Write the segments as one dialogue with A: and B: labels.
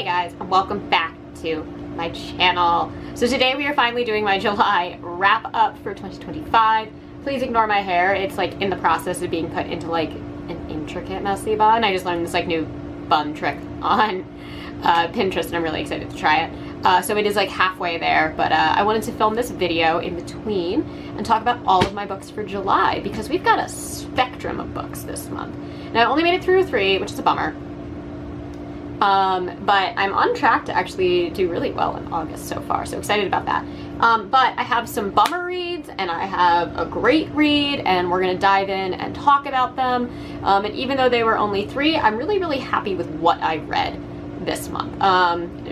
A: Hey guys, and welcome back to my channel. So today we are finally doing my July wrap up for 2025. Please ignore my hair. It's like in the process of being put into like an intricate messy bun. I just learned this like new bun trick on Pinterest and I'm really excited to try it. So it is like halfway there, but I wanted to film this video in between and talk about all of my books for July because we've got a spectrum of books this month. Now I only made it through 3, which is a bummer. But I'm on track to actually do really well in August so far, so excited about that. But I have some bummer reads and I have a great read and we're gonna dive in and talk about them. And even though they were only 3, I'm really happy with what I read this month,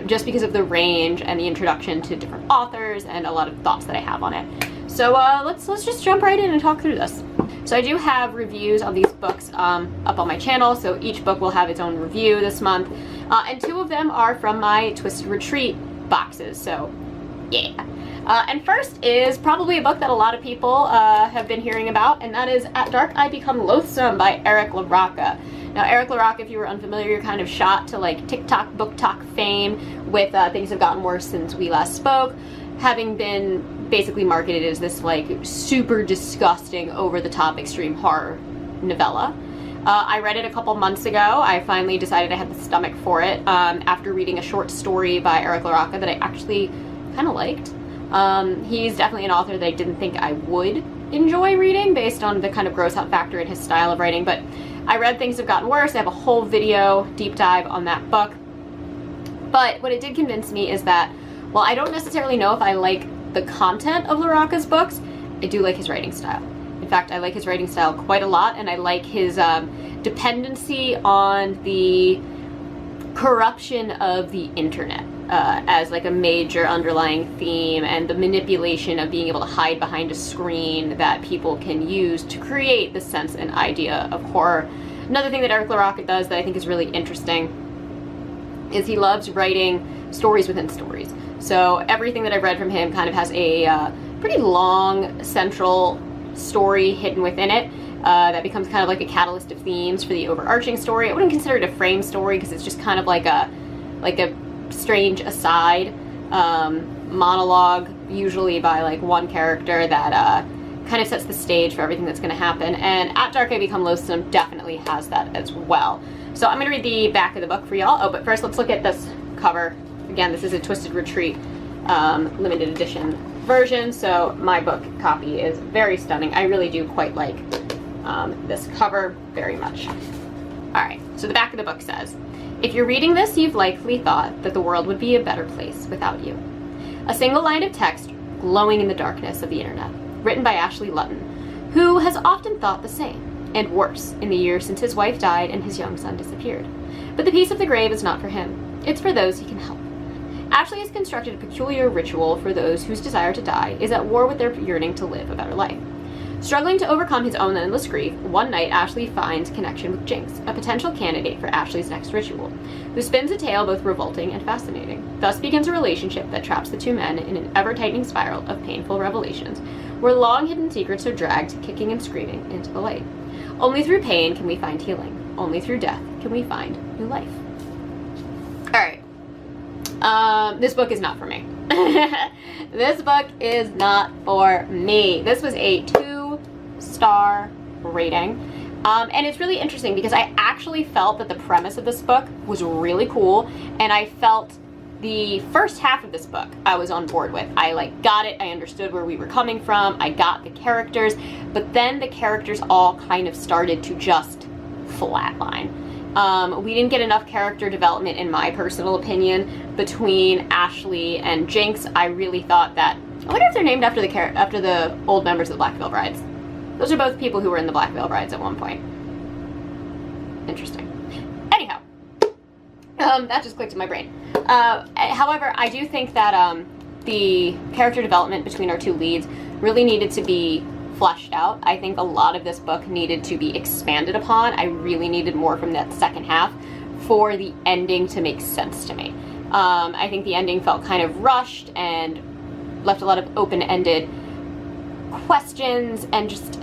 A: just because of the range and the introduction to different authors and a lot of thoughts that I have on it. So let's just jump right in and talk through this. So I do have reviews of these books up on my channel, so each book will have its own review this month. And 2 of them are from my Twisted Retreat boxes, so yeah. And first is probably a book that a lot of people have been hearing about, and that is At Dark I Become Loathsome by Eric LaRocca. Now Eric LaRocca, if you were unfamiliar, you're kind of shot to like TikTok, book talk fame with Things Have Gotten Worse Since We Last Spoke, having been basically marketed as this like super disgusting, over-the-top extreme horror novella. I read it a couple months ago. I finally decided I had the stomach for it after reading a short story by Eric LaRocca that I actually kind of liked. He's definitely an author that I didn't think I would enjoy reading based on the kind of gross out factor in his style of writing, but I read Things Have Gotten Worse. I have a whole video deep dive on that book. But what it did convince me is that while I don't necessarily know if I like the content of LaRocca's books, I do like his writing style. In fact, I like his writing style quite a lot, and I like his dependency on the corruption of the internet as like a major underlying theme, and the manipulation of being able to hide behind a screen that people can use to create the sense and idea of horror. Another thing that Eric LaRocca does that I think is really interesting is he loves writing stories within stories. So everything that I've read from him kind of has a pretty long central story hidden within it that becomes kind of like a catalyst of themes for the overarching story. I wouldn't consider it a frame story because it's just kind of like a strange aside monologue, usually by like one character that kind of sets the stage for everything that's going to happen. And At Dark I Become Loathsome definitely has that as well. So I'm going to read the back of the book for y'all. Oh, but first let's look at this cover. Again, this is a Twisted Retreat limited edition version, so my book copy is very stunning. I really do quite like this cover very much. Alright, so the back of the book says, "If you're reading this, you've likely thought that the world would be a better place without you." A single line of text glowing in the darkness of the internet, written by Ashley Lutton, who has often thought the same, and worse, in the years since his wife died and his young son disappeared. But the peace of the grave is not for him. It's for those he can help. Ashley has constructed a peculiar ritual for those whose desire to die is at war with their yearning to live a better life. Struggling to overcome his own endless grief, one night Ashley finds connection with Jinx, a potential candidate for Ashley's next ritual, who spins a tale both revolting and fascinating. Thus begins a relationship that traps the 2 men in an ever-tightening spiral of painful revelations, where long-hidden secrets are dragged, kicking and screaming, into the light. Only through pain can we find healing. Only through death can we find new life. Alright. This book is not for me. This book is not for me. This was a 2-star rating. And it's really interesting because I actually felt that the premise of this book was really cool, and I felt the first half of this book I was on board with. I like got it, I understood where we were coming from, I got the characters, but then the characters all kind of started to just flatline. We didn't get enough character development, in my personal opinion, between Ashley and Jinx. I really thought that, I wonder if they're named after the old members of the Black Veil Brides. Those are both people who were in the Black Veil Brides at one point. Interesting. Anyhow, that just clicked in my brain. However, I do think that the character development between our 2 leads really needed to be fleshed out. I think a lot of this book needed to be expanded upon. I really needed more from that second half for the ending to make sense to me. I think the ending felt kind of rushed and left a lot of open-ended questions, and just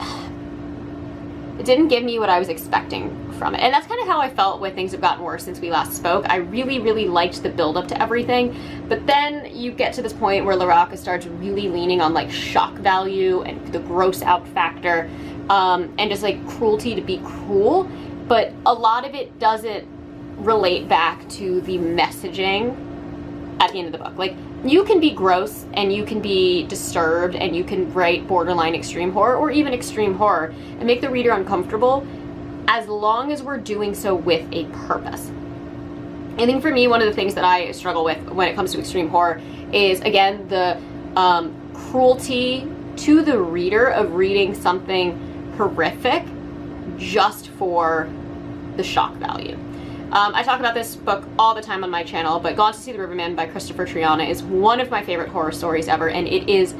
A: it didn't give me what I was expecting from it. And that's kind of how I felt with Things Have Gotten Worse since we last spoke. I really, really liked the build up to everything, but then you get to this point where LaRocca starts really leaning on like shock value and the gross out factor, and just like cruelty to be cruel, but a lot of it doesn't relate back to the messaging at the end of the book. Like, you can be gross and you can be disturbed and you can write borderline extreme horror or even extreme horror and make the reader uncomfortable, as long as we're doing so with a purpose. I think for me, one of the things that I struggle with when it comes to extreme horror is, again, the cruelty to the reader of reading something horrific just for the shock value. I talk about this book all the time on my channel, but Gone to See the Riverman by Christopher Triana is one of my favorite horror stories ever, and it is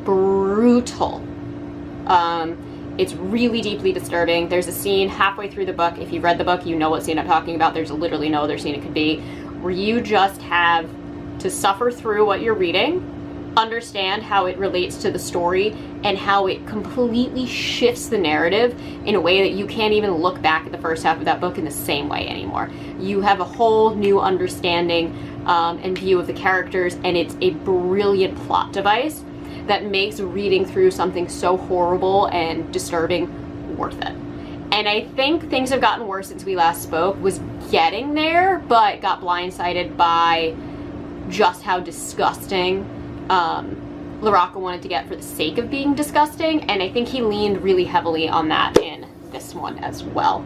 A: brutal. It's really deeply disturbing. There's a scene halfway through the book, if you've read the book, you know what scene I'm talking about, there's literally no other scene it could be, where you just have to suffer through what you're reading, understand how it relates to the story, and how it completely shifts the narrative in a way that you can't even look back at the first half of that book in the same way anymore. You have a whole new understanding and view of the characters, and it's a brilliant plot device that makes reading through something so horrible and disturbing worth it. And I think Things Have Gotten Worse since we last spoke was getting there, but got blindsided by just how disgusting LaRocca wanted to get for the sake of being disgusting, and I think he leaned really heavily on that in this one as well.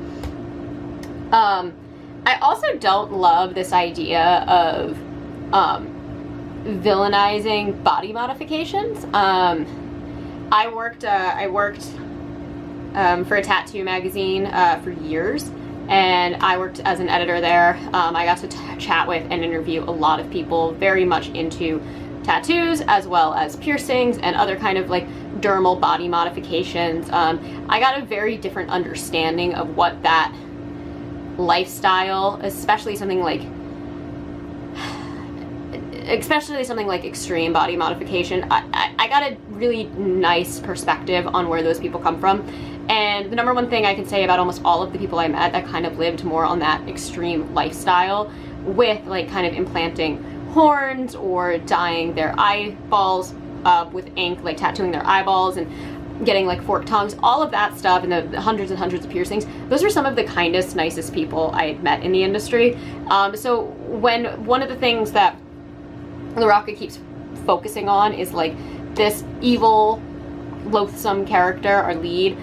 A: I also don't love this idea of villainizing body modifications. I worked for a tattoo magazine for years, and I worked as an editor there. I got to chat with and interview a lot of people very much into tattoos as well as piercings and other kind of like dermal body modifications. I got a very different understanding of what that lifestyle, especially something like extreme body modification, I got a really nice perspective on where those people come from. And the number one thing I can say about almost all of the people I met that kind of lived more on that extreme lifestyle, with like kind of implanting horns or dyeing their eyeballs with ink, like tattooing their eyeballs and getting like forked tongues, all of that stuff, and the hundreds and hundreds of piercings, those were some of the kindest, nicest people I had met in the industry. So when one of the things that LaRocca keeps focusing on is like this evil, loathsome character, our lead,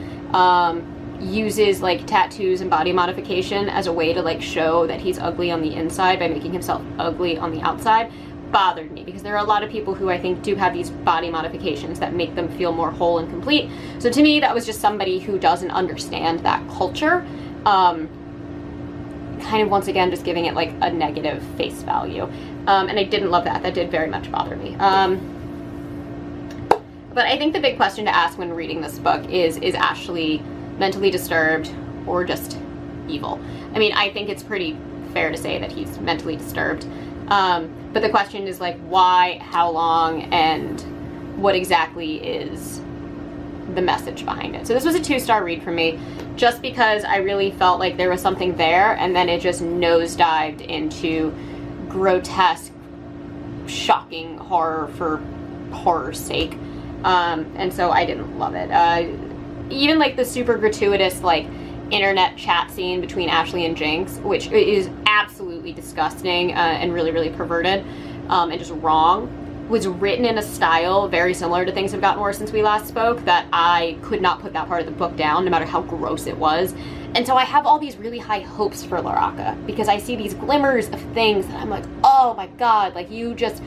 A: uses like tattoos and body modification as a way to like show that he's ugly on the inside by making himself ugly on the outside, bothered me, because there are a lot of people who I think do have these body modifications that make them feel more whole and complete. So to me, that was just somebody who doesn't understand that culture, kind of once again just giving it like a negative face value, and I didn't love that. That did very much bother me. But I think the big question to ask when reading this book is Ashley mentally disturbed or just evil? I mean, I think it's pretty fair to say that he's mentally disturbed. But the question is like, why, how long, and what exactly is the message behind it? So this was a 2-star read for me, just because I really felt like there was something there, and then it just nosedived into grotesque, shocking horror for horror's sake. And so I didn't love it. Even like the super gratuitous like internet chat scene between Ashley and Jinx, which is absolutely disgusting and really, really perverted and just wrong, was written in a style very similar to Things Have Gotten Worse since we last spoke, that I could not put that part of the book down, no matter how gross it was. And so I have all these really high hopes for LaRocca, because I see these glimmers of things that I'm like, oh my god, like you just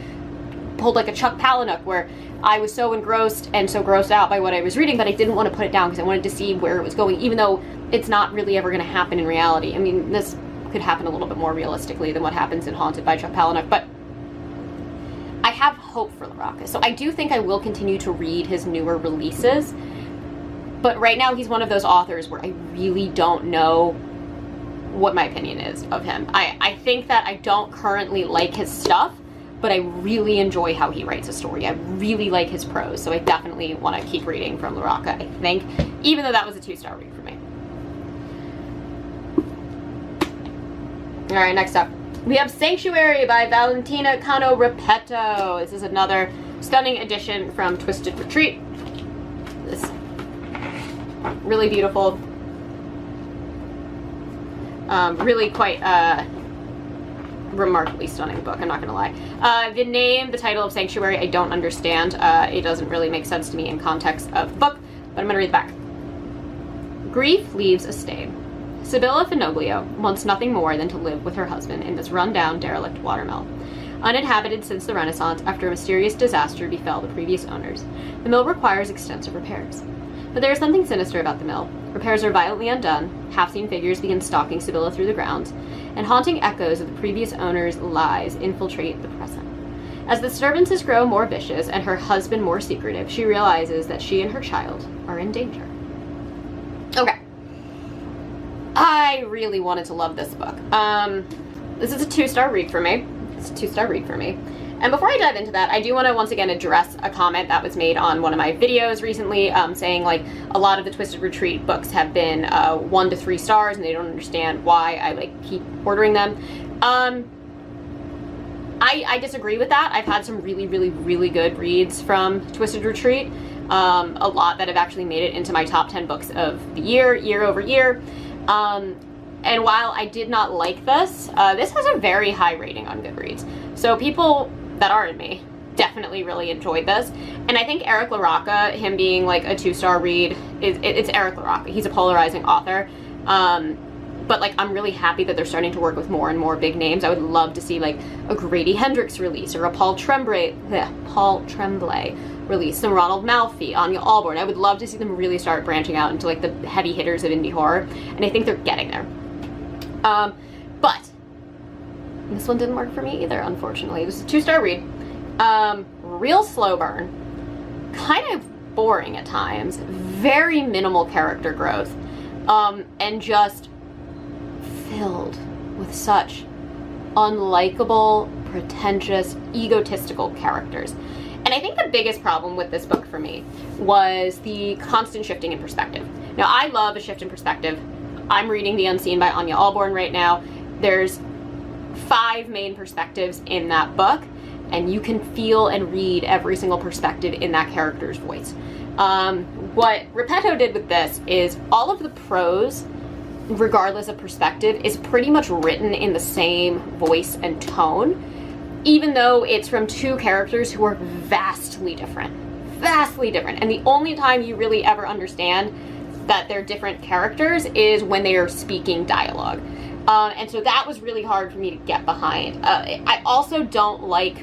A: pulled like a Chuck Palahniuk, where I was so engrossed and so grossed out by what I was reading, but I didn't want to put it down because I wanted to see where it was going, even though it's not really ever going to happen in reality. I mean, this could happen a little bit more realistically than what happens in Haunted by Chuck Palahniuk, but I have hope for LaRocca. So I do think I will continue to read his newer releases, but right now he's one of those authors where I really don't know what my opinion is of him. I think that I don't currently like his stuff, but I really enjoy how he writes a story. I really like his prose, so I definitely want to keep reading from LaRocca, I think, even though that was a 2-star read for me. All right, next up. We have Sanctuary by Valentina Cano Repetto. This is another stunning edition from Twisted Retreat. This really beautiful, really quite remarkably stunning book, I'm not gonna lie. The title of Sanctuary, I don't understand. It doesn't really make sense to me in context of the book, but I'm gonna read the back. Grief leaves a stain. Sibylla Finoglio wants nothing more than to live with her husband in this run-down, derelict watermill. Uninhabited since the Renaissance after a mysterious disaster befell the previous owners, the mill requires extensive repairs. But there is something sinister about the mill. Repairs are violently undone, half-seen figures begin stalking Sibylla through the grounds, and haunting echoes of the previous owner's lies infiltrate the present. As the disturbances grow more vicious and her husband more secretive, she realizes that she and her child are in danger. Okay. I really wanted to love this book. This is a 2-star read for me. It's a 2-star read for me. And before I dive into that, I do want to once again address a comment that was made on one of my videos recently, saying like a lot of the Twisted Retreat books have been 1 to 3 stars and they don't understand why I like keep ordering them. I disagree with that. I've had some really good reads from Twisted Retreat. A lot that have actually made it into my top 10 books of the year over year. And while I did not like this, this has a very high rating on Goodreads. So people that aren't me definitely really enjoyed this. And I think Eric LaRocca, him being like a 2-star read, it's Eric LaRocca. He's a polarizing author. But like, I'm really happy that they're starting to work with more and more big names. I would love to see like a Grady Hendrix release or a Paul Tremblay release, some Ronald Malfi, Anya Allborn. I would love to see them really start branching out into like the heavy hitters of indie horror, and I think they're getting there. But this one didn't work for me either, unfortunately. It was a 2-star read. Real slow burn, kind of boring at times, very minimal character growth, and just filled with such unlikable, pretentious, egotistical characters. And I think the biggest problem with this book for me was the constant shifting in perspective. Now, I love a shift in perspective. I'm reading The Unseen by Anya Allborn right now. There's 5 main perspectives in that book, and you can feel and read every single perspective in that character's voice. What Repetto did with this is all of the prose, regardless of perspective, is pretty much written in the same voice and tone, even though it's from 2 characters who are vastly different. And the only time you really ever understand that they're different characters is when they are speaking dialogue. And so that was really hard for me to get behind. I also don't like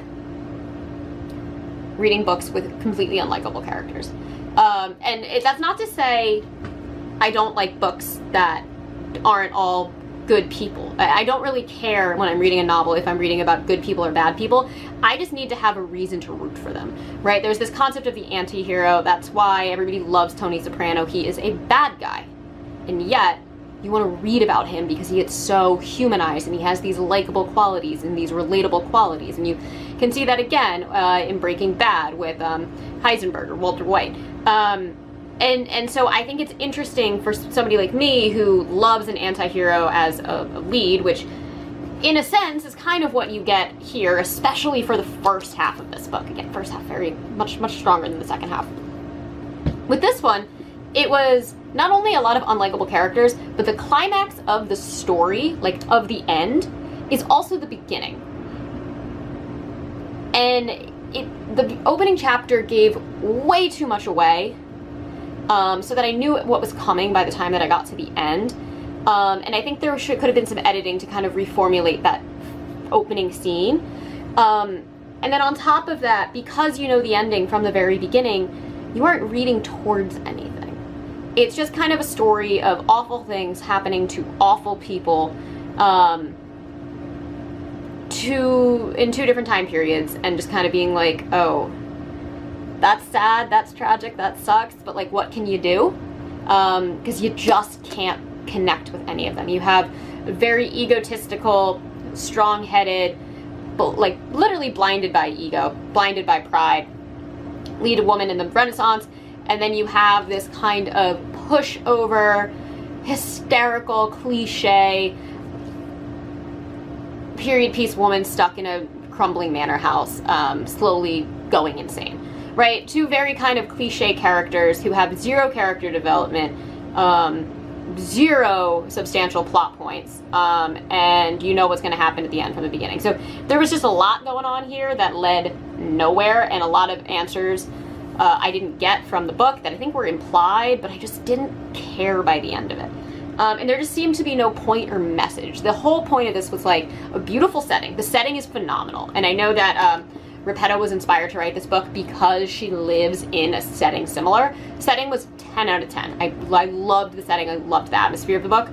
A: reading books with completely unlikable characters. That's not to say I don't like books that aren't all good people. I don't really care when I'm reading a novel if I'm reading about good people or bad people. I just need to have a reason to root for them, right? There's this concept of the anti-hero. That's why everybody loves Tony Soprano. He is a bad guy. And yet, you want to read about him because he gets so humanized and he has these likable qualities and these relatable qualities. And you can see that again in Breaking Bad with Heisenberg or Walter White. And so I think it's interesting for somebody like me who loves an anti-hero as a lead, which in a sense is kind of what you get here, especially for the first half of this book. Again, first half very much stronger than the second half. With this one, it was not only a lot of unlikable characters, but the climax of the story, like of the end, is also the beginning. And the opening chapter gave way too much away, so that I knew what was coming by the time that I got to the end. And I think there could have been some editing to kind of reformulate that opening scene. And then on top of that, because you know the ending from the very beginning, you aren't reading towards anything. It's just kind of a story of awful things happening to awful people in 2 different time periods, and just kind of being like, oh, that's sad, that's tragic, that sucks, but like, what can you do? Because you just can't connect with any of them. You have a very egotistical, strong-headed, like literally blinded by ego, blinded by pride, lead woman in the Renaissance, and then you have this kind of pushover, hysterical, cliche, period piece woman stuck in a crumbling manor house, slowly going insane, right? Two very kind of cliche characters who have zero character development, zero substantial plot points, and you know what's going to happen at the end from the beginning. So there was just a lot going on here that led nowhere, and a lot of answers I didn't get from the book that I think were implied, but I just didn't care by the end of it. And there just seemed to be no point or message. The whole point of this was like a beautiful setting. The setting is phenomenal, and I know that Repetto was inspired to write this book because she lives in a setting similar. The setting was 10 out of 10. I loved the setting. I loved the atmosphere of the book.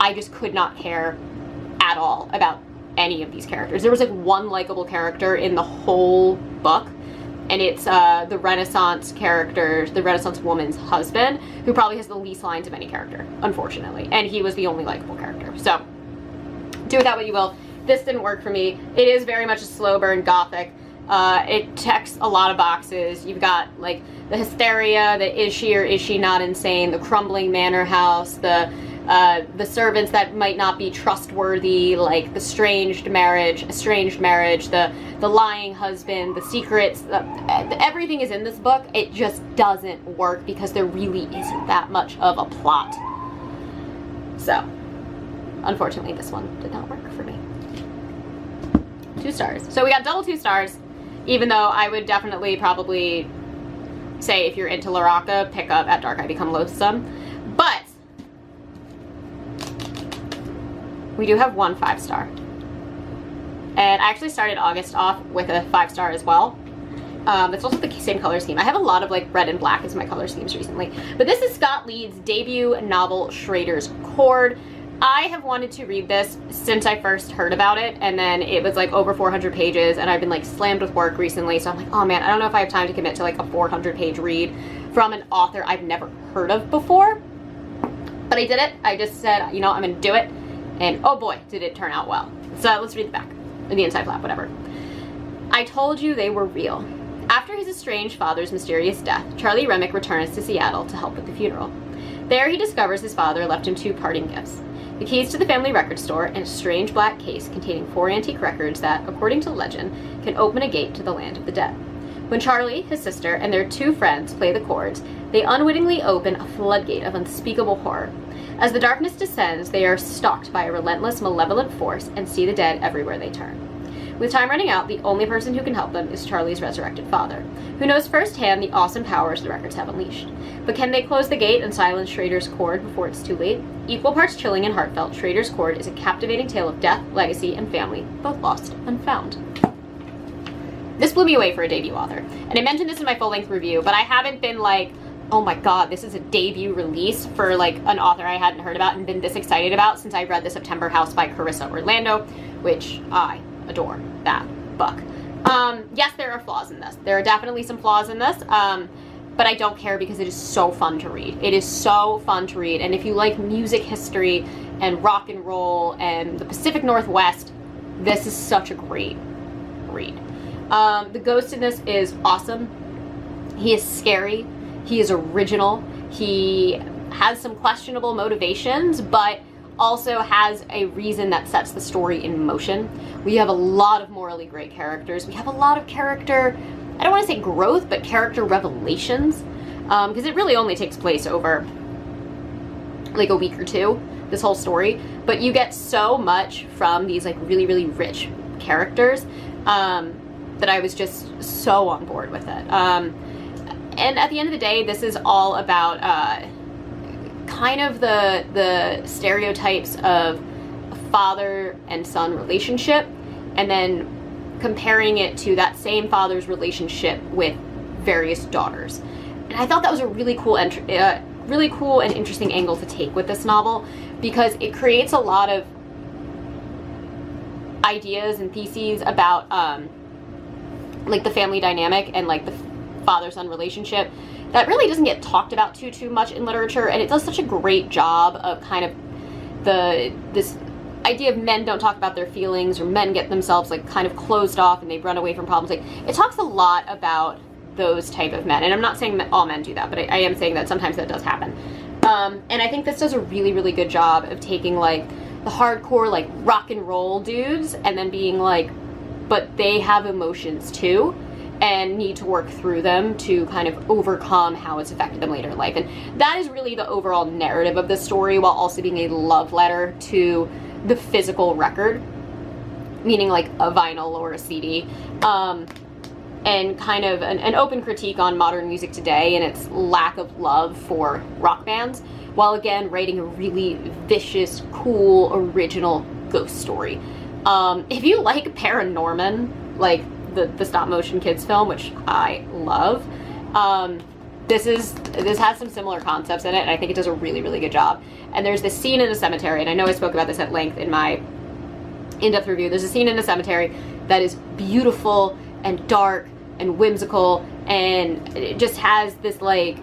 A: I just could not care at all about any of these characters. There was like one likable character in the whole book, and it's the Renaissance character, the Renaissance woman's husband, who probably has the least lines of any character, unfortunately. And he was the only likable character. So, do with that what you will. This didn't work for me. It is very much a slow burn gothic. It checks a lot of boxes. You've got like the hysteria, the is she or is she not insane, the crumbling manor house, the servants that might not be trustworthy, like the estranged marriage, the lying husband, the secrets, everything is in this book. It just doesn't work because there really isn't that much of a plot. So, unfortunately, this one did not work for me. 2 stars. So we got double 2 stars, even though I would definitely probably say if you're into Laraka, pick up At Dark I Become Loathsome. But we do have 1 5-star. And I actually started August off with a 5-star as well. It's also the same color scheme. I have a lot of like red and black as my color schemes recently. But this is Scott Leeds' debut novel, Schrader's Chord. I have wanted to read this since I first heard about it, and then it was like over 400 pages, and I've been like slammed with work recently, so I'm like, oh man, I don't know if I have time to commit to like a 400-page read from an author I've never heard of before. But I did it. I just said, you know, I'm gonna do it, and oh boy, did it turn out well. So let's read the back, or the inside flap, whatever. I told you they were real. After his estranged father's mysterious death, Charlie Remick returns to Seattle to help with the funeral. There he discovers his father left him 2 parting gifts: the keys to the family record store and a strange black case containing 4 antique records that, according to legend, can open a gate to the land of the dead. When Charlie, his sister, and their 2 friends play the chords, they unwittingly open a floodgate of unspeakable horror. As the darkness descends, they are stalked by a relentless, malevolent force and see the dead everywhere they turn. With time running out, the only person who can help them is Charlie's resurrected father, who knows firsthand the awesome powers the records have unleashed. But can they close the gate and silence Schrader's Chord before it's too late? Equal parts chilling and heartfelt, Schrader's Chord is a captivating tale of death, legacy, and family, both lost and found. This blew me away for a debut author. And I mentioned this in my full-length review, but I haven't been like, oh my god, this is a debut release for like an author I hadn't heard about and been this excited about since I read The September House by Carissa Orlando, which I adore that book. Yes, there are flaws in this. There are definitely some flaws in this, but I don't care because it is so fun to read. It is so fun to read, and if you like music history and rock and roll and the Pacific Northwest, this is such a great read. The ghost in this is awesome. He is scary. He is original. He has some questionable motivations, but also has a reason that sets the story in motion. We have a lot of morally great characters. We have a lot of character, I don't want to say growth, but character revelations, because it really only takes place over like a week or 2, this whole story, but you get so much from these like really, really rich characters that I was just so on board with it. And at the end of the day, this is all about kind of the stereotypes of a father and son relationship, and then comparing it to that same father's relationship with various daughters. And I thought that was a really cool and interesting angle to take with this novel, because it creates a lot of ideas and theses about like the family dynamic and like the father-son relationship that really doesn't get talked about too much in literature, and it does such a great job of kind of this idea of men don't talk about their feelings, or men get themselves like kind of closed off and they run away from problems. Like, it talks a lot about those type of men, and I'm not saying that all men do that, but I am saying that sometimes that does happen. And I think this does a really, really good job of taking like the hardcore like rock and roll dudes, and then being like, but they have emotions too and need to work through them to kind of overcome how it's affected them later in life. And that is really the overall narrative of the story, while also being a love letter to the physical record, meaning like a vinyl or a CD, and kind of an open critique on modern music today and its lack of love for rock bands, while again writing a really vicious, cool, original ghost story. If you like Paranorman, like the stop motion kids film, which I love, this has some similar concepts in it, and I think it does a really, really good job. And there's this scene in a cemetery, and I know I spoke about this at length in my in-depth review. There's a scene in a cemetery that is beautiful and dark and whimsical, and it just has this like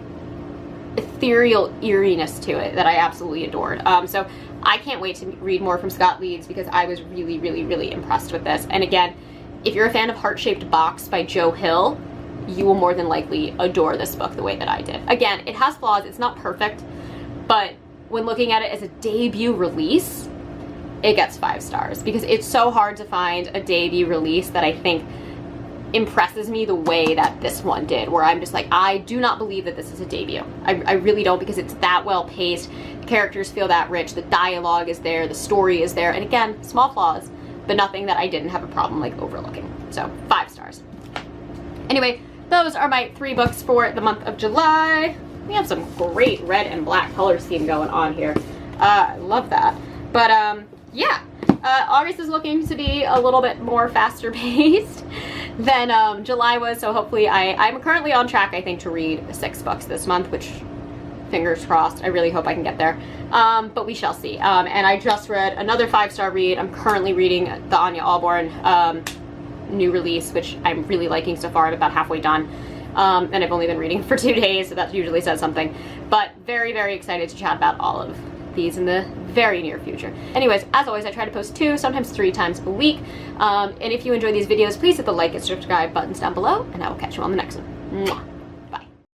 A: ethereal eeriness to it that I absolutely adored. So I can't wait to read more from Scott Leeds, because I was really, really, really impressed with this. And again, if you're a fan of Heart-Shaped Box by Joe Hill, you will more than likely adore this book the way that I did. Again, it has flaws, it's not perfect, but when looking at it as a debut release, it gets 5 stars, because it's so hard to find a debut release that I think impresses me the way that this one did, where I'm just like, I do not believe that this is a debut. I really don't, because it's that well paced, the characters feel that rich, the dialogue is there, the story is there, and again, small flaws, but nothing that I didn't have a problem like overlooking. So 5 stars. Anyway, those are my 3 books for the month of July. We have some great red and black color scheme going on here. I love that. But yeah, August is looking to be a little bit more faster paced than July was, so hopefully I'm currently on track, I think, to read 6 books this month, which, fingers crossed, I really hope I can get there. But we shall see. And I just read another 5-star read. I'm currently reading the Anya Alborn new release, which I'm really liking so far. I'm about halfway done. And I've only been reading for 2 days, so that usually says something. But very, very excited to chat about all of these in the very near future. Anyways, as always, I try to post 2, sometimes 3 times a week. And if you enjoy these videos, please hit the like and subscribe buttons down below, and I will catch you on the next one. Mwah.